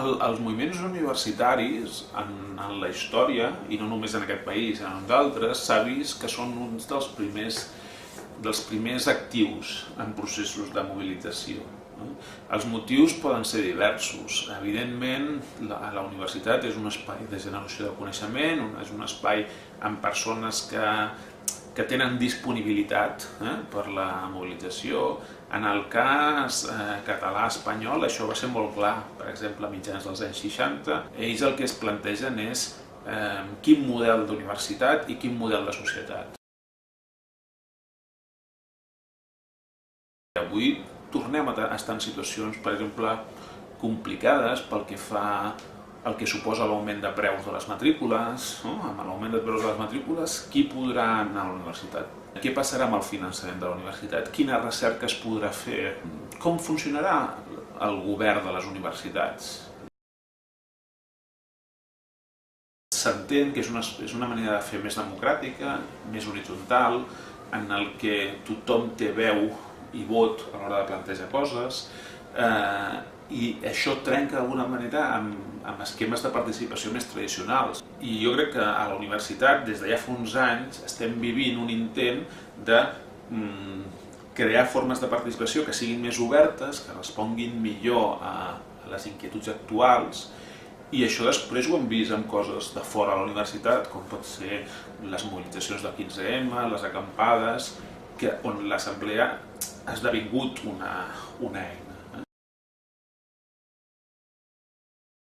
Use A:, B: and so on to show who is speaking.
A: Els moviments universitaris en la història, i no només en aquest país, en d'altres, s'ha vist que són uns dels primers actius en processos de mobilització. Els motius poden ser diversos. Evidentment, la universitat és un espai de generació de coneixement, és un espai amb persones que tenen disponibilitat per la mobilització. En el cas català-espanyol això va ser molt clar. Per exemple, a mitjans dels anys 60, ells el que es plantegen és quin model d'universitat i quin model de societat. Avui tornem a estar en situacions, per exemple, complicades pel que fa al que suposa l'augment de preus de les matrícules. Amb l'augment de preus de les matrícules, qui podrà anar a la universitat? Què passarà amb el finançament de la universitat? Quina recerca es podrà fer? Com funcionarà el govern de les universitats? S'entén que és una manera de fer més democràtica, més horitzontal, en el que tothom té veu i vot a l'hora de plantejar coses, i això trenca d'alguna manera amb esquemes de participació més tradicionals. I jo crec que a la universitat, des de ja fa uns anys, estem vivint un intent de crear formes de participació que siguin més obertes, que responguin millor a les inquietuds actuals, i això després ho hem vist amb coses de fora de la universitat, com pot ser les mobilitzacions del 15M, les acampades, on l'assemblea ha esdevingut una eina.